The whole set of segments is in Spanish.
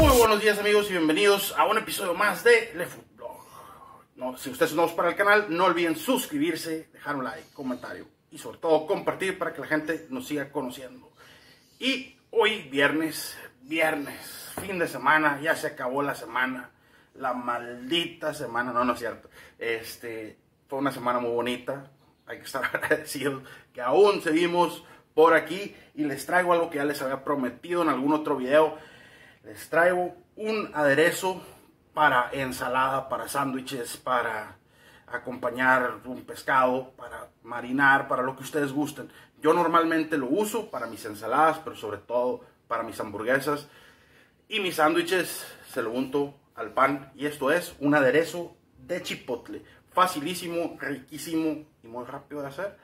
Muy buenos días amigos y bienvenidos a un episodio más de Le Food Blog. No, si ustedes son nuevos para el canal, no olviden suscribirse, dejar un like, comentario y sobre todo compartir para que la gente nos siga conociendo. Y hoy viernes, fin de semana, ya se acabó la semana, la maldita semana, no es cierto. Fue una semana muy bonita, hay que estar agradecidos que aún seguimos por aquí y les traigo algo que ya les había prometido en algún otro video. Les traigo un aderezo para ensalada, para sándwiches, para acompañar un pescado, para marinar, para lo que ustedes gusten. Yo normalmente lo uso para mis ensaladas, pero sobre todo para mis hamburguesas y mis sándwiches se lo unto al pan. Y esto es un aderezo de chipotle. Facilísimo, riquísimo y muy rápido de hacer.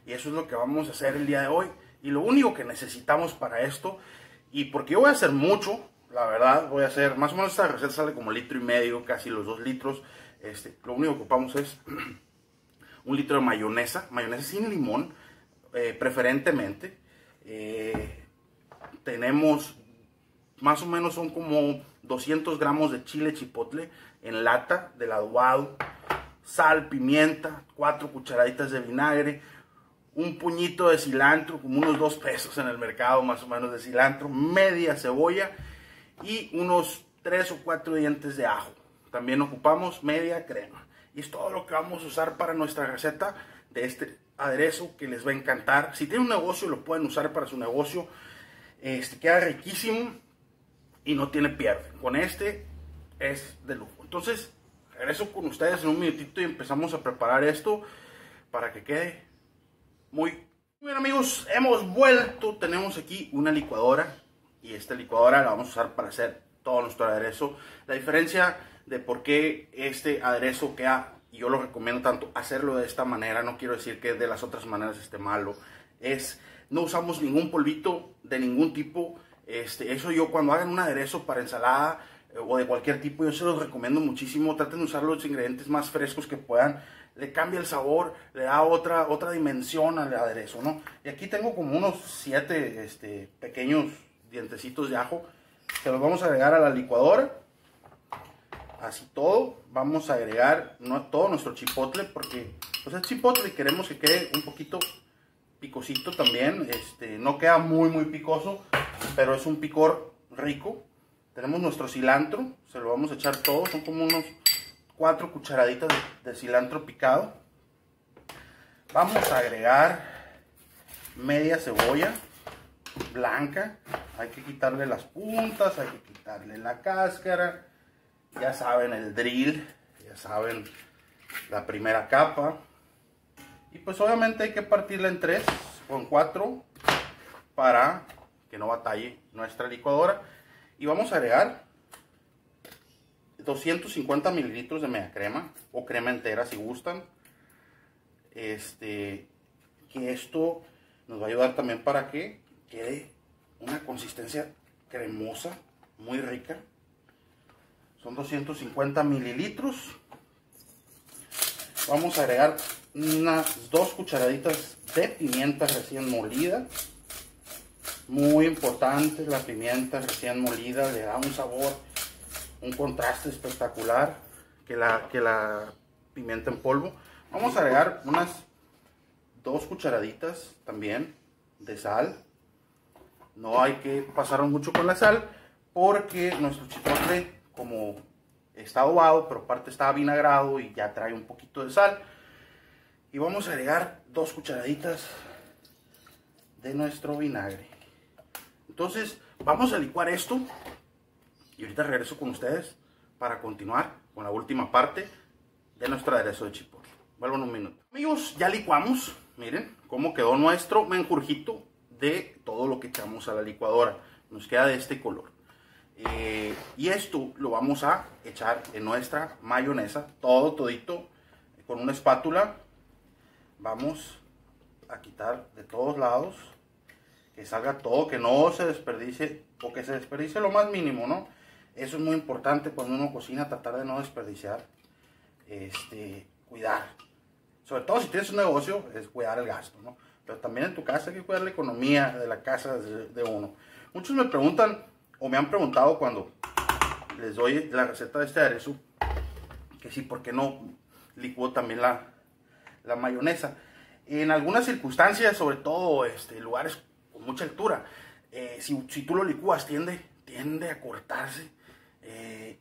Y eso es lo que vamos a hacer el día de hoy. Y lo único que necesitamos para esto, y porque yo voy a hacer mucho, la verdad, voy a hacer, más o menos esta receta sale como 1,5 litros, casi los 2 litros. Lo único que ocupamos es 1 litro de mayonesa sin limón, preferentemente. Tenemos, más o menos son como 200 gramos de chile chipotle en lata, del adobado, sal, pimienta, 4 cucharaditas de vinagre, un puñito de cilantro, como unos 2 pesos en el mercado más o menos de cilantro, media cebolla y unos 3 o 4 dientes de ajo. También ocupamos media crema. Y es todo lo que vamos a usar para nuestra receta de este aderezo que les va a encantar. Si tienen un negocio lo pueden usar para su negocio. Queda riquísimo y no tiene pierde. Con este es de lujo. Entonces regreso con ustedes en un minutito y empezamos a preparar esto para que quede muy bien. Amigos, hemos vuelto. Tenemos aquí una licuadora y esta licuadora la vamos a usar para hacer todo nuestro aderezo. La diferencia de por qué este aderezo queda, y yo lo recomiendo tanto hacerlo de esta manera, no quiero decir que de las otras maneras esté malo, es no usamos ningún polvito de ningún tipo. Eso yo cuando hagan un aderezo para ensalada o de cualquier tipo, yo se los recomiendo muchísimo. Traten de usar los ingredientes más frescos que puedan. Le cambia el sabor, le da otra dimensión al aderezo, ¿no? Y aquí tengo como unos 7 pequeños dientecitos de ajo. Se los vamos a agregar a la licuadora. Así todo. Vamos a agregar todo nuestro chipotle, porque pues es chipotle y queremos que quede un poquito picosito también. No queda muy picoso, pero es un picor rico. Tenemos nuestro cilantro, se lo vamos a echar todo. Son como unos 4 cucharaditas de cilantro picado. Vamos a agregar media cebolla blanca. Hay que quitarle las puntas, hay que quitarle la cáscara. Ya saben el drill, ya saben la primera capa. Y pues obviamente hay que partirla en 3 o en 4 para que no batalle nuestra licuadora. Y vamos a agregar 250 mililitros de media crema o crema entera si gustan. Que esto nos va a ayudar también para que quede una consistencia cremosa, muy rica. Son 250 mililitros. Vamos a agregar unas 2 cucharaditas de pimienta recién molida. Muy importante, la pimienta recién molida le da un sabor, un contraste espectacular que la pimienta en polvo. Vamos a agregar unas 2 cucharaditas también de sal. No hay que pasar mucho con la sal porque nuestro chipotle, como está adobado, pero aparte está vinagrado y ya trae un poquito de sal. Y vamos a agregar 2 cucharaditas de nuestro vinagre. Entonces vamos a licuar esto y ahorita regreso con ustedes para continuar con la última parte de nuestro aderezo de chipotle. Vuelvo en un minuto. Amigos, ya licuamos. Miren cómo quedó nuestro menjurjito de todo lo que echamos a la licuadora. Nos queda de este color. Y esto lo vamos a echar en nuestra mayonesa, todito, con una espátula. Vamos a quitar de todos lados, que salga todo, que no se desperdicie, o que se desperdicie lo más mínimo, ¿no? Eso es muy importante cuando uno cocina, tratar de no desperdiciar, cuidar. Sobre todo si tienes un negocio, es cuidar el gasto, ¿no? Pero también en tu casa hay que cuidar la economía de la casa de uno. Muchos me preguntan, o me han preguntado cuando les doy la receta de este aderezo, que sí, porque no licuo también la mayonesa. En algunas circunstancias, sobre todo lugares con mucha altura, si tú lo licúas tiende a cortarse.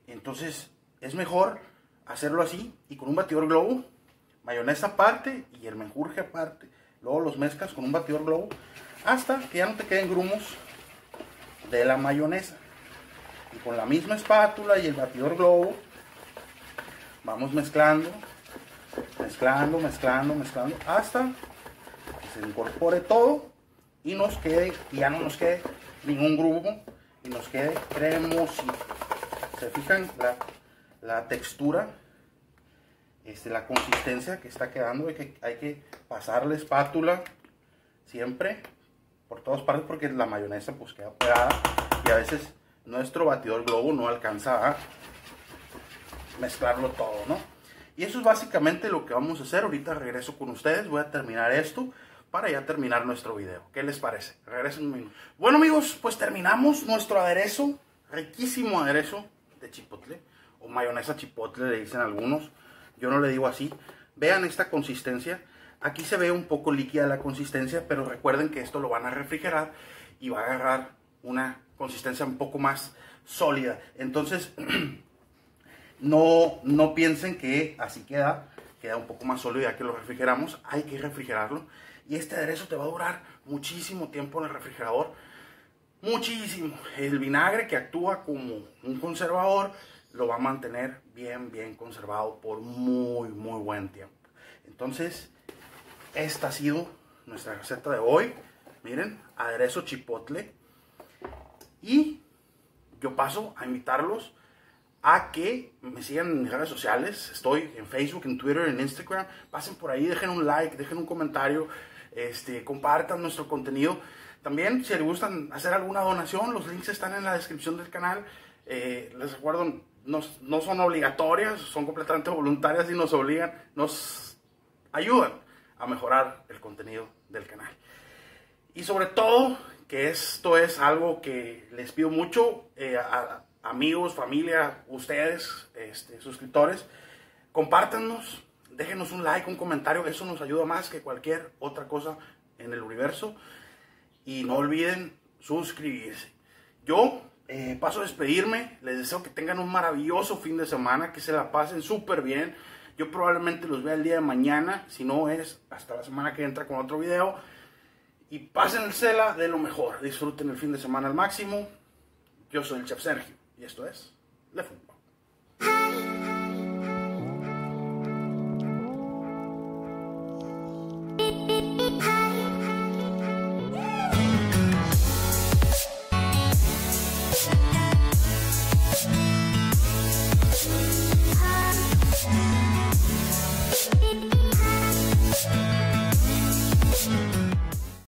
Entonces es mejor hacerlo así, y con un batidor Globo, mayonesa aparte y el menjurje aparte. Luego los mezclas con un batidor Globo hasta que ya no te queden grumos de la mayonesa. Y con la misma espátula y el batidor Globo vamos mezclando hasta que se incorpore todo y ya no nos quede ningún grumo y nos quede cremosito. ¿Se fijan la textura? La consistencia que está quedando. Hay que pasar la espátula siempre por todas partes, porque la mayonesa pues queda pegada y a veces nuestro batidor Globo no alcanza a mezclarlo todo, ¿no? Y eso es básicamente lo que vamos a hacer. Ahorita regreso con ustedes, voy a terminar esto para ya terminar nuestro video. ¿Qué les parece? Regreso en un minuto. Bueno, amigos, pues terminamos nuestro aderezo, riquísimo aderezo de chipotle, o mayonesa chipotle le dicen algunos. Yo no le digo así. Vean esta consistencia. Aquí se ve un poco líquida la consistencia, pero recuerden que esto lo van a refrigerar y va a agarrar una consistencia un poco más sólida. Entonces, no piensen que así queda un poco más sólido ya que lo refrigeramos. Hay que refrigerarlo. Y este aderezo te va a durar muchísimo tiempo en el refrigerador. Muchísimo. El vinagre, que actúa como un conservador, lo va a mantener bien conservado por muy buen tiempo. Entonces, esta ha sido nuestra receta de hoy. Miren, aderezo chipotle. Y yo paso a invitarlos a que me sigan en mis redes sociales. Estoy en Facebook, en Twitter, en Instagram. Pasen por ahí, dejen un like, dejen un comentario, compartan nuestro contenido. También, si les gustan hacer alguna donación, los links están en la descripción del canal. Les recuerdo, no son obligatorias, son completamente voluntarias y nos ayudan a mejorar el contenido del canal. Y sobre todo, que esto es algo que les pido mucho a amigos, familia, ustedes, suscriptores, compártanos, déjenos un like, un comentario, eso nos ayuda más que cualquier otra cosa en el universo. Y no olviden suscribirse. Yo paso a despedirme, les deseo que tengan un maravilloso fin de semana, que se la pasen súper bien. Yo probablemente los vea el día de mañana, si no es hasta la semana que entra con otro video. Y pásensela de lo mejor, disfruten el fin de semana al máximo. Yo soy el Chef Sergio y esto es Le Fútbol.